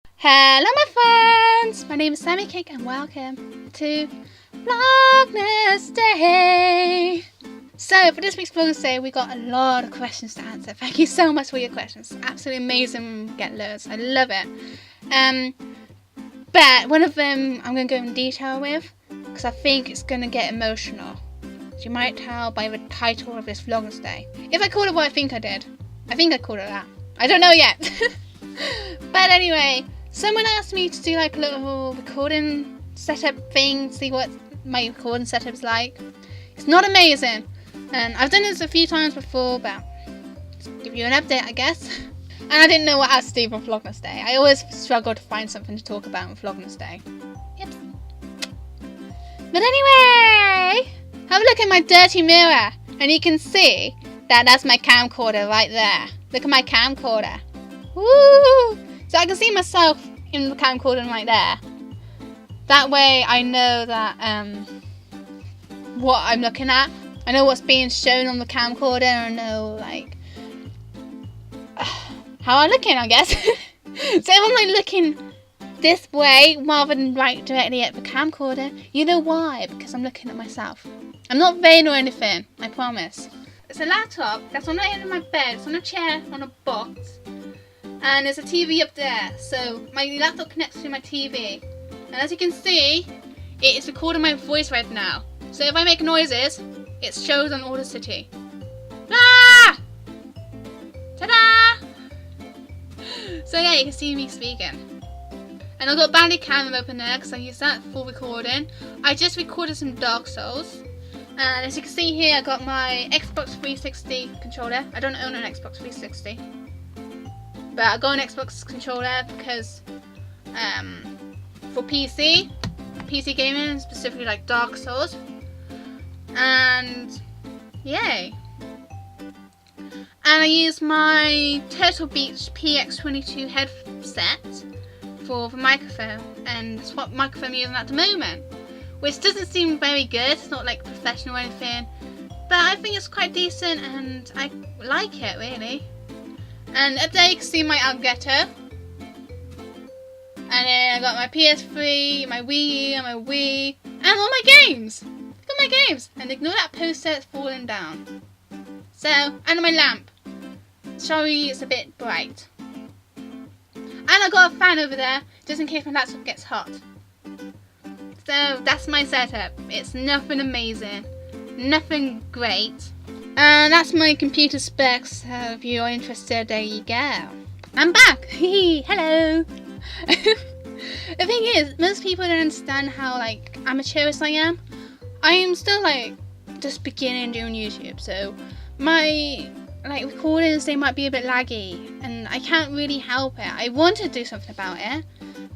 Hello my friends, my name is SammiiCake and welcome to Vlognesday. So for this week's Vlognesday we got a lot of questions to answer. Thank you so much for your questions, absolutely amazing, get loads, I love it. But one of them I'm going to go in detail with because I think it's going to get emotional. As you might tell by the title of this Vlognesday. If I called it what I think I did, I think I called it that. I don't know yet. But anyway, someone asked me to do like a little recording setup thing, see what my recording setup's like. It's not amazing, and I've done this a few times before, but to give you an update, I guess. And I didn't know what else to do for Vlognesday. I always struggle to find something to talk about on Vlognesday. Yep. But anyway, have a look at my dirty mirror, and you can see that that's my camcorder right there. Look at my camcorder. Woo! So I can see myself in the camcorder right there. That way I know that what I'm looking at. I know what's being shown on the camcorder, and I know like how I'm looking, I guess. So if I'm like looking this way rather than right directly at the camcorder, you know why? Because I'm looking at myself. I'm not vain or anything, I promise. It's a laptop that's on the end of my bed. It's on a chair on a box. And there's a TV up there, so my laptop connects to my TV. And as you can see, it is recording my voice right now. So if I make noises, it shows on Audacity. Ah! Ta-da! So yeah, you can see me speaking. And I've got Bandicam open there because I use that for recording. I just recorded some Dark Souls. And as you can see here, I got my Xbox 360 controller. I don't own an Xbox 360. But I got an Xbox controller because for PC gaming, specifically like Dark Souls, and yay! And I use my Turtle Beach PX22 headset for the microphone, and that's what microphone I'm using at the moment, which doesn't seem very good. It's not like professional or anything, but I think it's quite decent, and I like it really. And up there you can see my Elgato. And then I got my PS3, my Wii U, and my Wii, and all my games. Look at my games. And ignore that poster, it's falling down. So, and my lamp. Sorry, it's a bit bright. And I got a fan over there, just in case my laptop gets hot. So that's my setup. It's nothing amazing, nothing great. And that's my computer specs, so if you're interested, there you go. I'm back! Hello! The thing is, most people don't understand how like amateurish I am. I am still like just beginning doing YouTube, so my like recordings, they might be a bit laggy, and I can't really help it. I want to do something about it,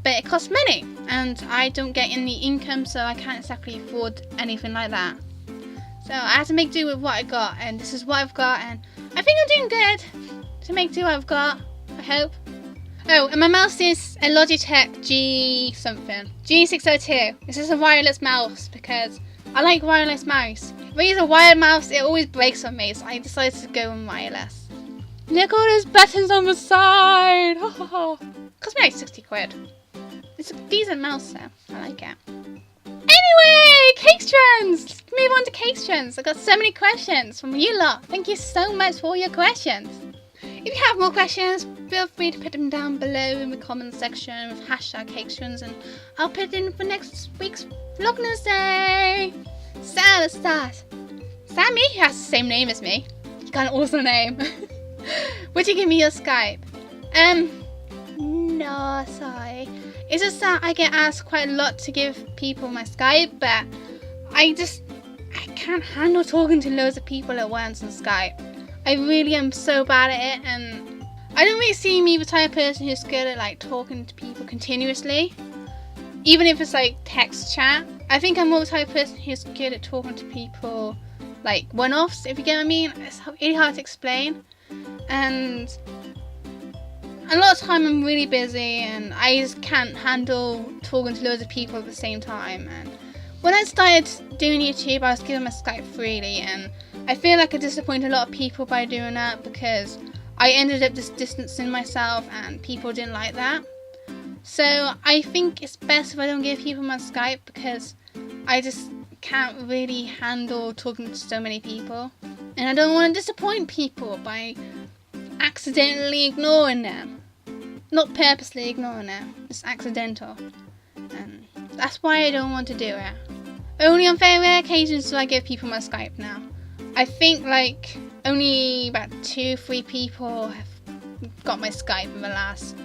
but it costs money, and I don't get any income, so I can't exactly afford anything like that. So I had to make do with what I got, and this is what I've got, and I think I'm doing good to make do what I've got, I hope. Oh, and my mouse is a Logitech G602. This is a wireless mouse because I like wireless mouse. If I use a wired mouse, it always breaks on me, so I decided to go on wireless. Look at all those buttons on the side! Cost me like 60 quid. It's a decent mouse though, I like it. Anyway, Cake Trends! Let's move on to Cake Trends. I got so many questions from you lot. Thank you so much for all your questions. If you have more questions, feel free to put them down below in the comment section with hashtag Cake Trends, and I'll put it in for next week's Vlognesday. So let's start. Sammy, who has the same name as me, you got an awesome name. Would you give me your Skype? No, sorry. It's just that I get asked quite a lot to give people my Skype, but I can't handle talking to loads of people at once on Skype. I really am so bad at it, and I don't really see me the type of person who's good at like talking to people continuously, even if it's like text chat. I think I'm more the type of person who's good at talking to people like one-offs, if you get what I mean. It's really hard to explain, and a lot of time I'm really busy and I just can't handle talking to loads of people at the same time. And when I started doing YouTube, I was giving my Skype freely, and I feel like I disappointed a lot of people by doing that because I ended up just distancing myself and people didn't like that. So I think it's best if I don't give people my Skype, because I just can't really handle talking to so many people. And I don't want to disappoint people by accidentally ignoring them. Not purposely ignoring them, it's accidental. And that's why I don't want to do it. Only on very rare occasions do I give people my Skype now. I think like only about 2-3 people have got my Skype in the last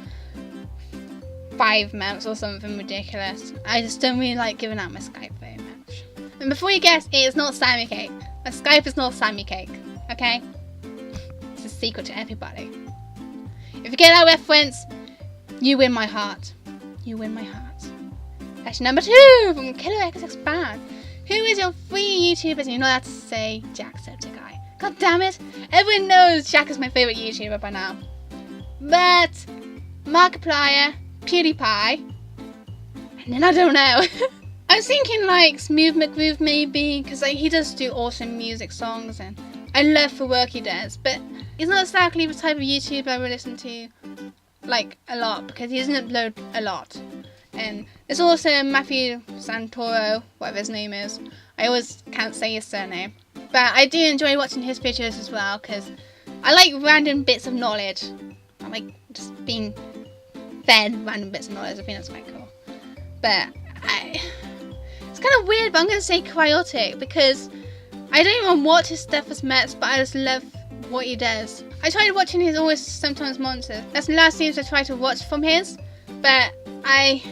5 months or something ridiculous. I just don't really like giving out my Skype very much. And before you guess, it is not SammiiCake. My Skype is not SammiiCake, okay? It's a secret to everybody. If you get that reference, you win my heart. You win my heart. Question number 2 from Killer XX Band. Who is your 3 YouTubers and you're not allowed to say Jacksepticeye? God damn it! Everyone knows Jack is my favourite YouTuber by now. But Markiplier, PewDiePie, and then I don't know. I was thinking like Smooth McGroove maybe, because like, he does do awesome music songs and I love the work he does, but he's not exactly the type of YouTuber I would listen to like a lot, because he doesn't upload a lot. And there's also Matthew Santoro, whatever his name is. I always can't say his surname, but I do enjoy watching his videos as well, because I like random bits of knowledge. I like just being fed random bits of knowledge. I think that's quite cool. But it's kind of weird, but I'm going to say chaotic, because I don't even watch his stuff as much, but I just love what he does. I tried watching his Always Sometimes Monsters. That's the last things I tried to watch from his, but I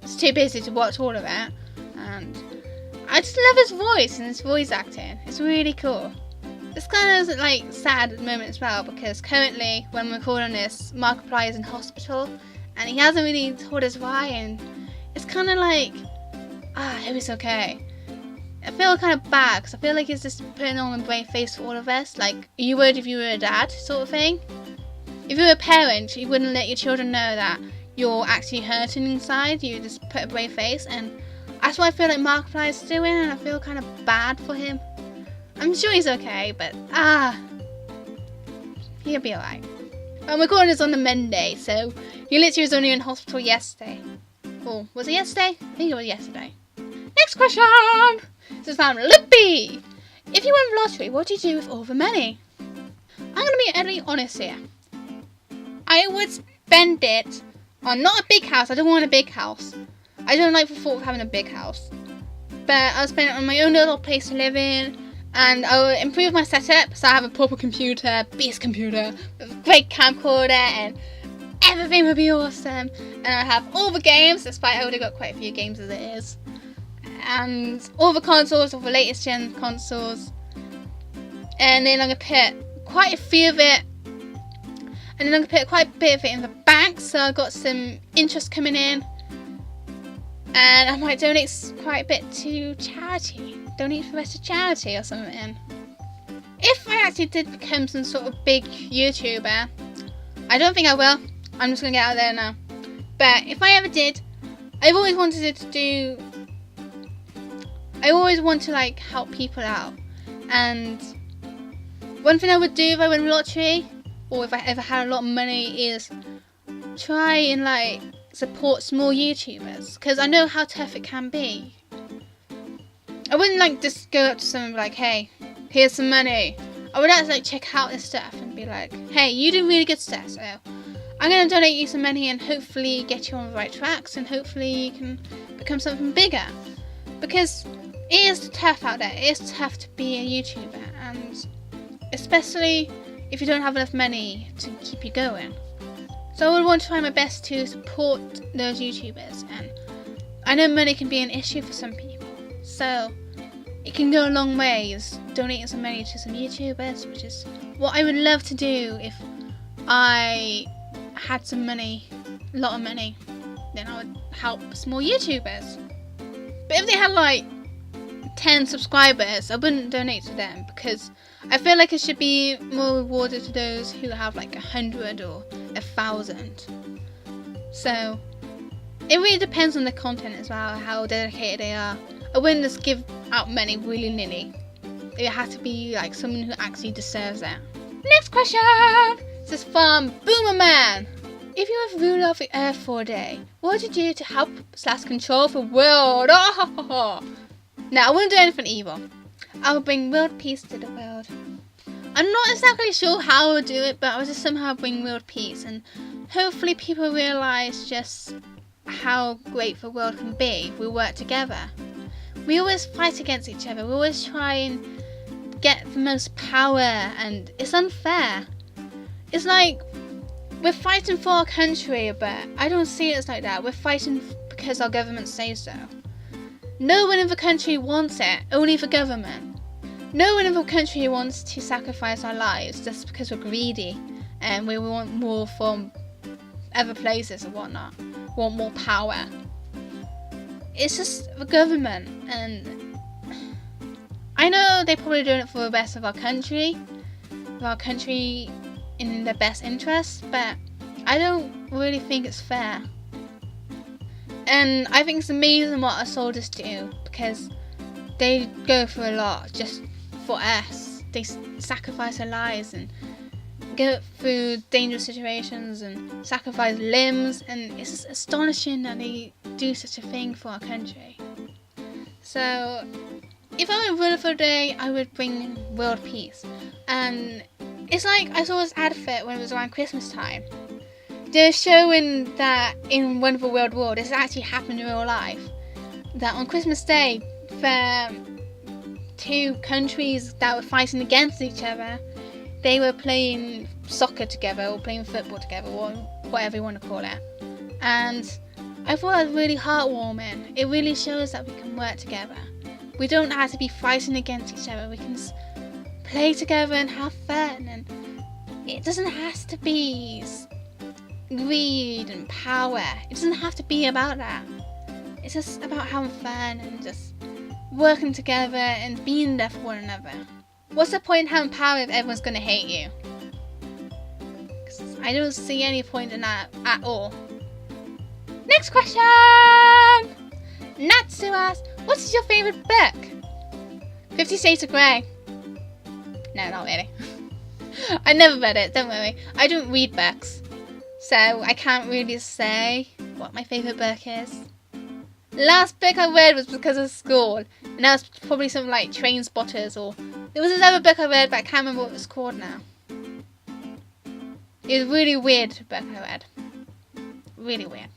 was too busy to watch all of it. And I just love his voice and his voice acting. It's really cool. It's kind of like sad at the moment as well, because currently when I'm recording this, Markiplier is in hospital and he hasn't really told us why, and it's kind of like, I hope it's okay. I feel kind of bad, because I feel like he's just putting on a brave face for all of us, like you would if you were a dad sort of thing. If you were a parent, you wouldn't let your children know that you're actually hurting inside, you just put a brave face, and that's what I feel like Markiplier is doing, and I feel kind of bad for him. I'm sure he's okay, but he'll be alright. I'm recording this on the Monday, so he literally was only in hospital yesterday. Or was it yesterday? I think it was yesterday. Next question! This is from Lippy. If you won the lottery, what do you do with all the money? I'm going to be utterly honest here. I would spend it on not a big house. I don't want a big house. I don't like the thought of having a big house. But I'll spend it on my own little place to live in. And I'll improve my setup so I have a proper computer, beast computer, with a great camcorder, and everything would be awesome. And I'll have all the games, despite I already got quite a few games as it is. And all the consoles, all the latest gen consoles. And then I'm going to put quite a few of it. And then I'm going to put quite a bit of it in the bank, so I've got some interest coming in. And I might donate quite a bit to charity. Donate the rest to charity or something. If I actually did become some sort of big YouTuber, I don't think I will. I'm just going to get out there now. But if I ever did, I've always wanted to do... I always want to like help people out. And one thing I would do if I win the lottery, or if I ever had a lot of money, is try and like support small YouTubers, because I know how tough it can be. I wouldn't like just go up to someone and be like, hey, here's some money. I would actually like check out this stuff and be like, hey, you do really good stuff, so I'm going to donate you some money and hopefully get you on the right tracks, and hopefully you can become something bigger. Because it is tough out there. It is tough to be a YouTuber, and especially if you don't have enough money to keep you going. So I would want to try my best to support those YouTubers, and I know money can be an issue for some people, so it can go a long ways donating some money to some YouTubers, which is what I would love to do if I had some money, a lot of money. Then I would help small YouTubers. But if they had like 10 subscribers, I wouldn't donate to them, because I feel like it should be more rewarded to those who have like 100 or 1,000. So it really depends on the content as well, how dedicated they are. I wouldn't just give out money willy-nilly. It has to be like someone who actually deserves it. Next question! This is from Boomerman. if you were ruler of the earth for a day, what would you do to help / control the world? Oh! No, I wouldn't do anything evil. I would bring world peace to the world. I'm not exactly sure how I would do it, but I would just somehow bring world peace, and hopefully people realise just how great the world can be if we work together. We always fight against each other. We always try and get the most power, and it's unfair. It's like we're fighting for our country, but I don't see it as like that. We're fighting because our government says so. No one in the country wants it, only the government. No one in the country wants to sacrifice our lives just because we're greedy and we want more from other places and whatnot. We want more power. It's just the government, and I know they're probably doing it for the best of our country in their best interests, but I don't really think it's fair. And I think it's amazing what our soldiers do, because they go through a lot just for us. They sacrifice their lives and go through dangerous situations and sacrifice limbs, and it's just astonishing that they do such a thing for our country. So if I were ruler for a day, I would bring world peace. And it's like I saw this advert when it was around Christmas time. They're showing that in one of the world wars, this actually happened in real life, that on Christmas Day, the two countries that were fighting against each other, they were playing soccer together or playing football together, or whatever you want to call it. And I thought it was really heartwarming. It really shows that we can work together. We don't have to be fighting against each other. We can just play together and have fun, and it doesn't have to be greed and power. It doesn't have to be about that. It's just about having fun and just working together and being there for one another. What's the point in having power if everyone's going to hate you? 'Cause I don't see any point in that at all. Next question! Natsu asks, what is your favourite book? 50 Shades of Grey. No, not really. I never read it, don't worry. I don't read books, so I can't really say what my favourite book is. The last book I read was because of school, and that was probably something like Train Spotters, or there was another book I read, but I can't remember what it was called now. It was a really weird book I read. Really weird.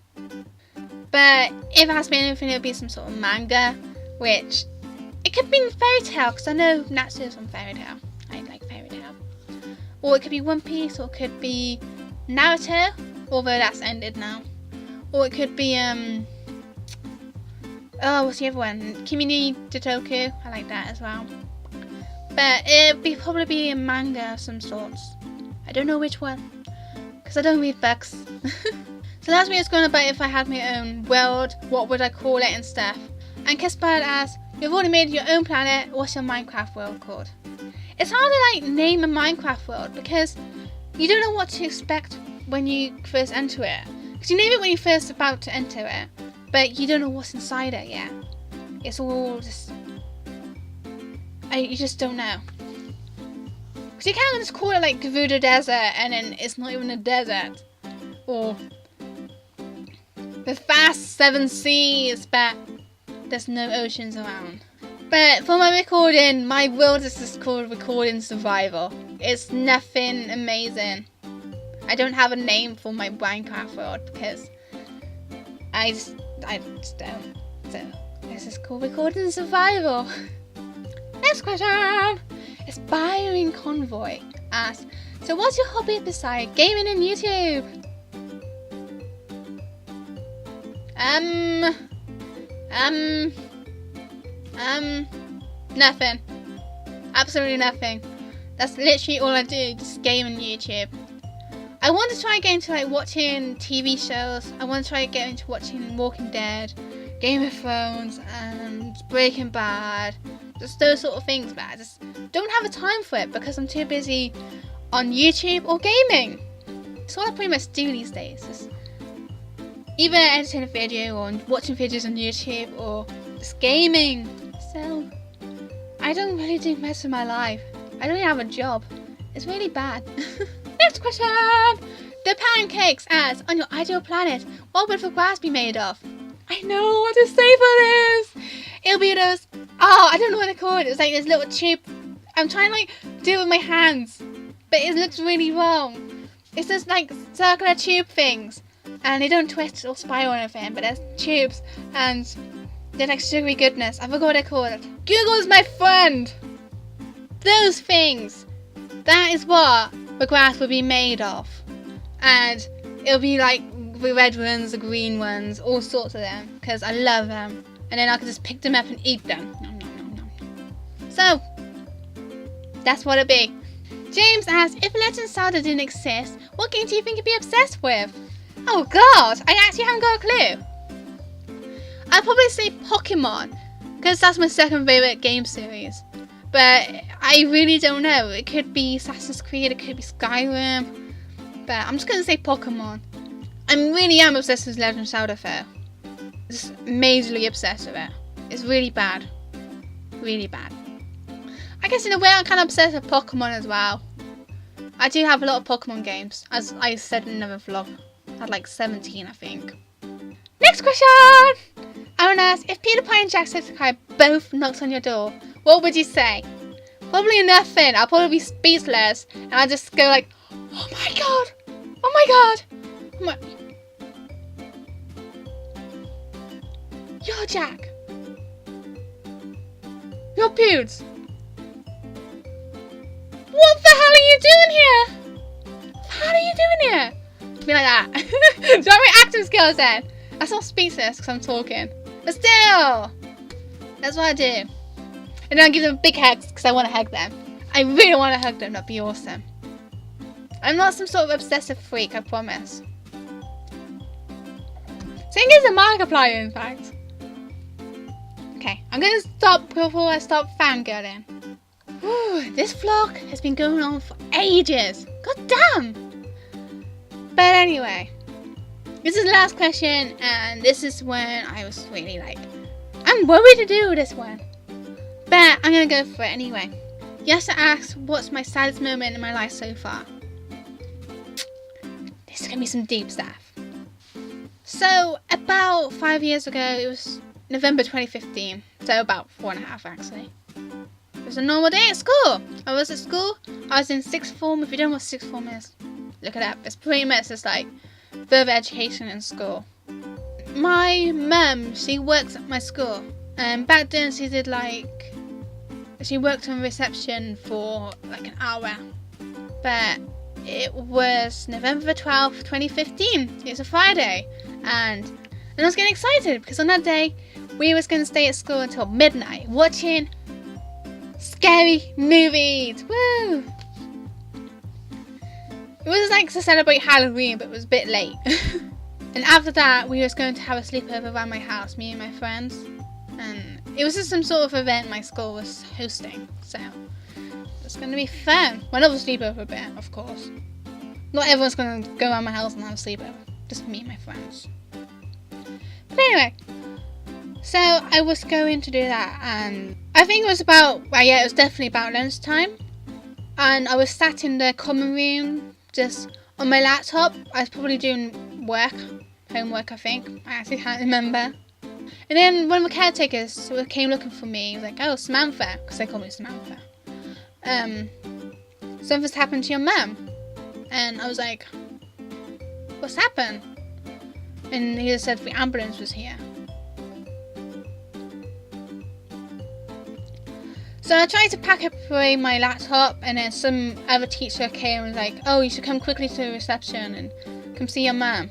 But if it has to be anything, it would be some sort of manga, which it could be fairy tale, because I know Natsu is on fairy tale. I like fairy tale. Or it could be One Piece, or it could be Naruto, although that's ended now. Or it could be what's the other one? Kimi ni Jitoku. I like that as well. But it'd probably be a manga of some sorts. I don't know which one, because I don't read books. So last week I was going about if I had my own world, what would I call it and stuff. And Kispad asks, you've already made your own planet, what's your Minecraft world called? It's hard to name a Minecraft world, because you don't know what to expect when you first enter it. Because you name it when you're first about to enter it, but you don't know what's inside it yet. It's all just... you just don't know. Because you can't just call it like Gerudo Desert and then it's not even a desert. Or the vast 7 seas, but there's no oceans around. But for my recording, my world is just called Recording Survival. It's nothing amazing. I don't have a name for my Minecraft world because I just don't. So this is called Recording Survival. Next question. Aspiring Convoy asks, so what's your hobby beside gaming and YouTube? Nothing. Absolutely nothing. That's literally all I do, just game and YouTube. I want to try and get into watching TV shows. I want to try and get into watching Walking Dead, Game of Thrones, and Breaking Bad. Just those sort of things, but I just don't have the time for it because I'm too busy on YouTube or gaming. It's all I pretty much do these days. Just either editing a video or watching videos on YouTube or just gaming. So I don't really do much of my life. I don't even have a job. It's really bad. Next question. The pancakes asked, on your ideal planet, what would the grass be made of? I know what to say for this. It'll be those, I don't know what they're called. It's like this little tube. I'm trying to like do it with my hands, but it looks really wrong. It's just like circular tube things, and they don't twist or spiral or anything, but they're tubes, and they're like sugary goodness. I forgot what they're called. Google's my friend. Those things. That is what the grass would be made of. And it'll be like the red ones, the green ones, all sorts of them, because I love them. And then I can just pick them up and eat them. Nom, nom, nom, nom. So, that's what it'll be. James asks, if Legend of Zelda didn't exist, what game do you think you'd be obsessed with? Oh god, I actually haven't got a clue. I'd probably say Pokemon, because that's my second favourite game series. But I really don't know. It could be Assassin's Creed, it could be Skyrim. But I'm just going to say Pokemon. I really am obsessed with Legend of Zelda though. Just majorly obsessed with it. It's really bad. Really bad. I guess in a way I'm kind of obsessed with Pokemon as well. I do have a lot of Pokemon games. As I said in another vlog. I had like 17 I think. Next question! I want to ask, if Peter Pan and Jacksepticeye both knocked on your door, what would you say? Probably nothing. I'll probably be speechless. And I'll just go like, oh my god! Oh my god! Oh my... You're Jack! You're Pewds! What the hell are you doing here? What the hell are you doing here? Be like that. Do I my acting skills then? That's not speechless because I'm talking. But still! That's what I do. And then I give them big hugs because I want to hug them. I really want to hug them. That'd be awesome. I'm not some sort of obsessive freak, I promise. Saying is a Markiplier, in fact. Okay, I'm going to stop before I stop fangirling. Whew, this vlog has been going on for ages. God damn! But anyway, this is the last question, and this is when I was really like, I'm worried to do this one. But I'm going to go for it anyway. Yasa asks, what's my saddest moment in my life so far? This is going to be some deep stuff. So, about 5 years ago, it was November 2015. So, about 4.5 actually. It was a normal day at school. I was at school. I was in 6th form. If you don't know what 6th form is, look it up. It's pretty much just like further education in school. My mum, she works at my school. And back then she did like, she worked on reception for like an hour. But it was November 12th, 2015. It's a Friday. And I was getting excited because on that day, we was going to stay at school until midnight watching scary movies. Woo! It was like to celebrate Halloween, but it was a bit late. And after that, we was going to have a sleepover around my house, me and my friends. And it was just some sort of event my school was hosting. So, it's going to be fun. Well, not a sleepover bit, of course. Not everyone's going to go around my house and have a sleepover. Just me and my friends. But anyway, so I was going to do that, and I think it was about, well yeah, it was definitely about lunchtime. And I was sat in the common room, just on my laptop. I was probably doing work, homework I think. I actually can't remember. And then one of the caretakers came looking for me. He was like, oh, Samantha, because they call me Samantha. Something's happened to your mum. And I was like, what's happened? And he just said the ambulance was here. So I tried to pack up away my laptop, and then some other teacher came and was like, oh, you should come quickly to the reception and come see your mum.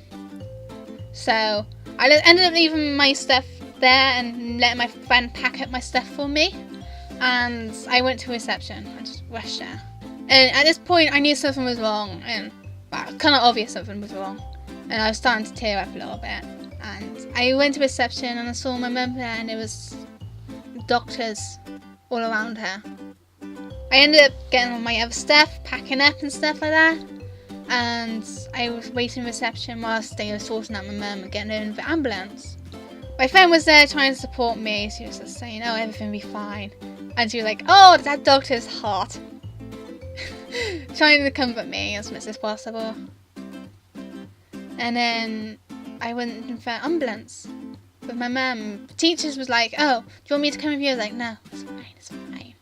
So I ended up leaving my stuff there and letting my friend pack up my stuff for me. And I went to reception. I just rushed there. And at this point, I knew something was wrong. And, well, kind of obvious something was wrong. And I was starting to tear up a little bit. And I went to reception and I saw my mum there, and there was doctors all around her. I ended up getting all my other stuff, packing up and stuff like that. And I was waiting in reception whilst they were sorting out my mum and getting her in the ambulance. My friend was there trying to support me. She was just saying, oh, everything will be fine. And she was like, oh, that doctor's hot. Trying to comfort me as much as possible. And then I went for ambulance with my mum. The teachers was like, oh, do you want me to come with you? I was like, no, it's fine, it's fine.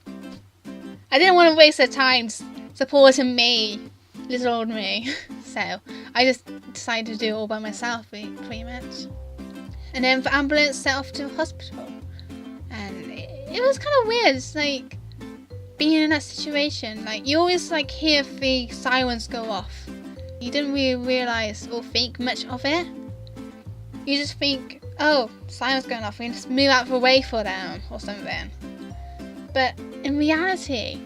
I didn't want to waste their time supporting me, little old me. So I just decided to do it all by myself, pretty much. And then for ambulance, set off to a hospital. And it was kind of weird. It's like being in that situation. Like, you always like hear the sirens go off. You didn't really realise or think much of it. You just think, oh, sirens going off, we can just move out of the way for them or something. But in reality,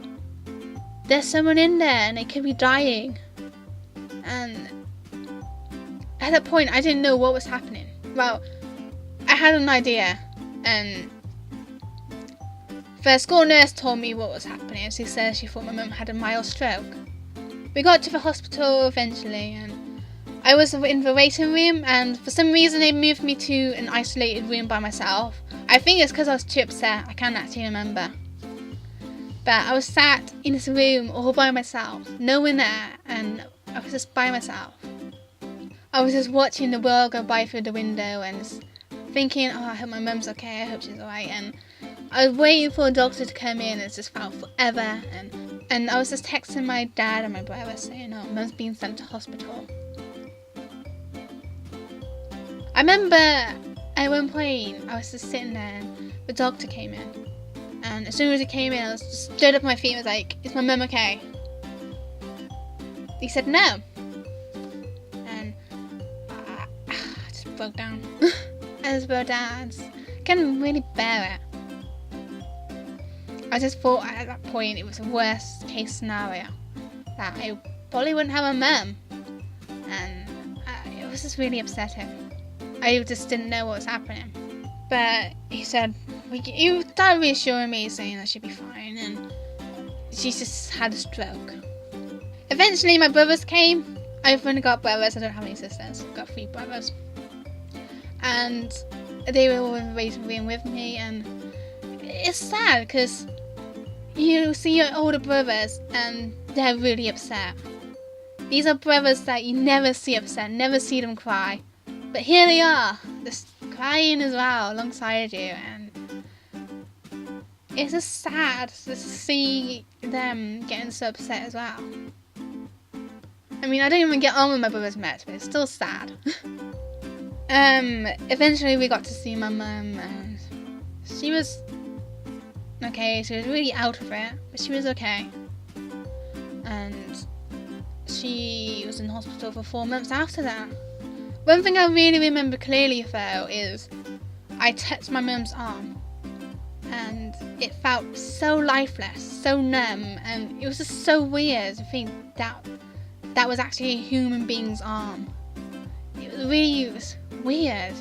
there's someone in there and they could be dying. And at that point, I didn't know what was happening. Well, I had an idea, and the school nurse told me what was happening. She said she thought my mum had a mild stroke. We got to the hospital eventually, and I was in the waiting room, and for some reason they moved me to an isolated room by myself. I think it's because I was too upset. I can't actually remember. But I was sat in this room all by myself, no one there, and I was just by myself. I was just watching the world go by through the window and just thinking, oh, I hope my mum's okay, I hope she's alright. And I was waiting for a doctor to come in, and it just felt forever. And I was just texting my dad and my brother saying, oh, mum's been sent to hospital. I remember at one point I was just sitting there and the doctor came in. And as soon as he came in, I was just stood up on my feet and was like, is my mum okay? He said no. And I just broke down. I just broke down. I just couldn't really bear it. I just thought at that point it was the worst case scenario. That I probably wouldn't have a mum. And it was just really upsetting. I just didn't know what was happening. But he said, he started reassuring me, saying that she'd be fine, and she just had a stroke. Eventually my brothers came. I've only got brothers, I don't have any sisters. I've got 3 brothers. And they were all in the waiting room with me, and it's sad because you see your older brothers and they're really upset. These are brothers that you never see upset, never see them cry. But here they are, just crying as well alongside you, and it's just sad to see them getting so upset as well. I mean, I don't even get on with my brothers much, but it's still sad. Eventually we got to see my mum, and she was okay. She was really out of it, but she was okay. And she was in hospital for 4 months after that. One thing I really remember clearly though is I touched my mum's arm, and it felt so lifeless, so numb, and it was just so weird to think that was actually a human being's arm. It was weird.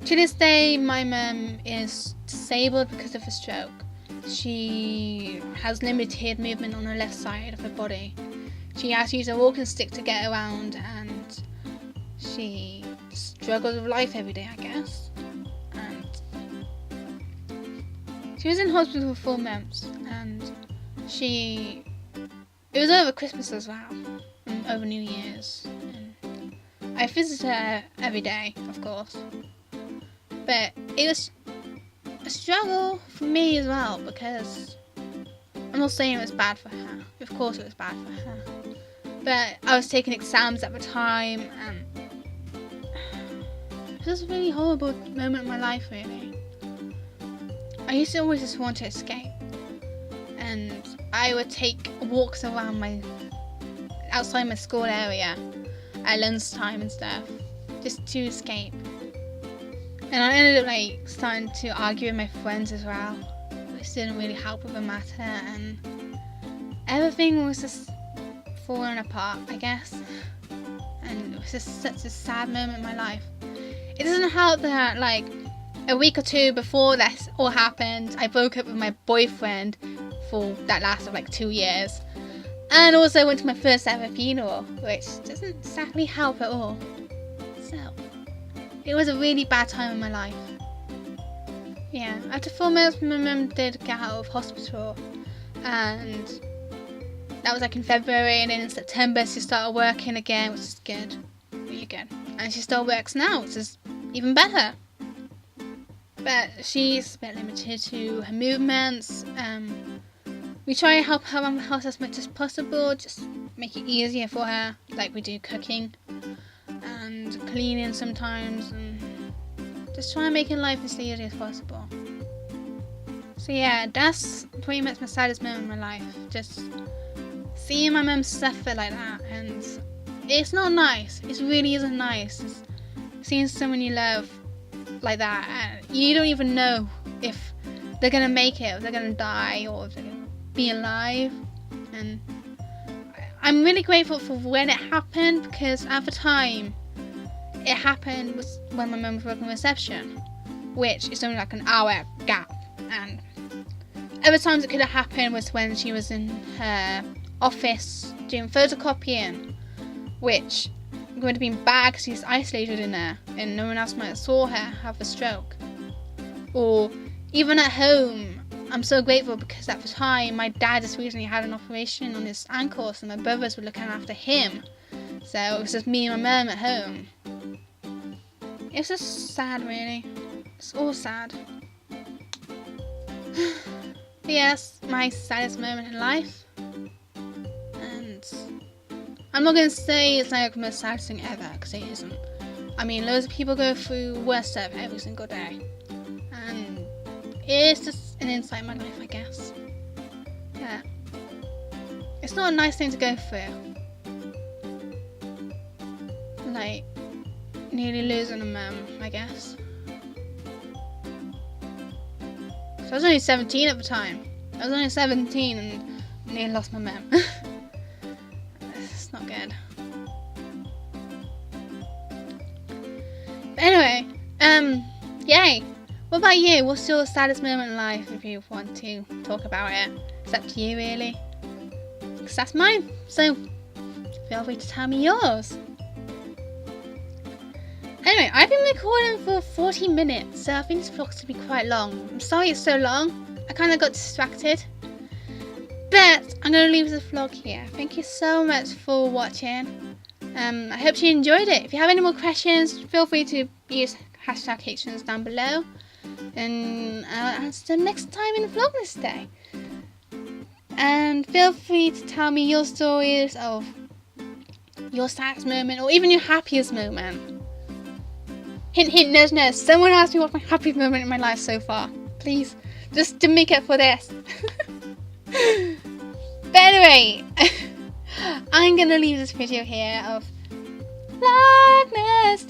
To this day, my mum is disabled because of a stroke. She has limited movement on the left side of her body. She has to use a walking stick to get around, and she struggles with life every day, I guess. And she was in hospital for 4 months, and it was over Christmas as well, and over New Year's. And I visited her every day, of course. But it was a struggle for me as well, because I'm not saying it was bad for her. Of course it was bad for her. But I was taking exams at the time, and it was a really horrible moment in my life, really. I used to always just want to escape, and I would take walks around outside my school area at lunchtime and stuff, just to escape. And I ended up starting to argue with my friends as well, which didn't really help with the matter, and everything was just falling apart, I guess. And it was just such a sad moment in my life. It doesn't help that a week or 2 before this all happened, I broke up with my boyfriend that lasted 2 years, and also went to my first ever funeral, which doesn't exactly help at all. So it was a really bad time in my life. Yeah, after 4 months my mum did get out of hospital, and that was in February, and then in September she started working again, which is good, really good. and she still works now, which is even better. But she's a bit limited to her movements. We try to help her around the house as much as possible, just make it easier for her, like we do cooking and cleaning sometimes, and just try and make her life as easy as possible. So yeah, that's pretty much my saddest moment in my life, just seeing my mum suffer like that, and it's not nice, it really isn't nice, just seeing someone you love like that, and you don't even know if they're gonna make it, if they're gonna die, or if they're gonna be alive. And I'm really grateful for when it happened, because at the time it happened was when my mum was working reception, which is only like an hour gap, and other times it could have happened was when she was in her office doing photocopying, which would have been bad because she's isolated in there and no one else might have saw her have a stroke. Or even at home, I'm so grateful because at the time my dad just recently had an operation on his ankle, so my brothers were looking after him, so it was just me and my mum at home. It was just sad, really. It's all sad. But yes, my saddest moment in life, and I'm not going to say it's like the most saddest thing ever, because it isn't. I mean, loads of people go through worse stuff every single day, and it's just an insight in my life, I guess. Yeah, it's not a nice thing to go through, like nearly losing a mum, I guess. So I was only 17 at the time. I was only 17 and nearly lost my mum. It's not good. But anyway, yay. What about you? What's your saddest moment in life, if you want to talk about it? It's up to you, really. Because that's mine. So feel free to tell me yours. Anyway, I've been recording for 40 minutes, so I think this vlog's going to be quite long. I'm sorry it's so long. I kind of got distracted. But I'm going to leave this vlog here. Thank you so much for watching. I hope you enjoyed it. If you have any more questions, feel free to use #questions down below. And I'll answer them next time in Vlognesday. And feel free to tell me your stories of your saddest moment, or even your happiest moment. Hint, hint, nudge, nudge. Someone asked me what's my happiest moment in my life so far. Please, just to make up for this. But anyway, I'm going to leave this video here of Vlognesday.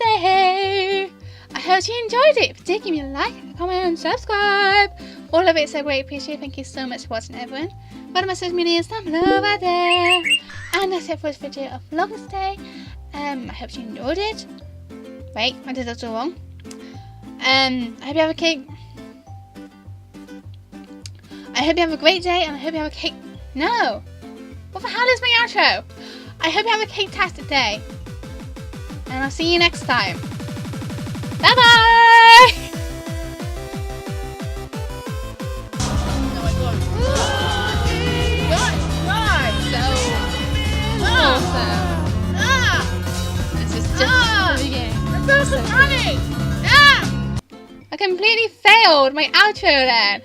I hope you enjoyed it. If you did, give me a like, a comment, and subscribe. All of it so great appreciated. Thank you so much for watching, everyone. Follow my social media down below over there. And that's it for this video of Vlognesday. I hope you enjoyed it. Wait, I did that all wrong. I hope you have a cake. I hope you have a great day, and I hope you have a cake. No! What the hell is my outro? I hope you have a cake-tastic day. And I'll see you next time. Bye-bye! No, I got it. Right. So awesome. This is just the beginning. So funny! I completely failed my outro then.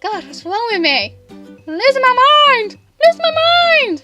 God, what's wrong with me? I'm losing my mind! Losing my mind!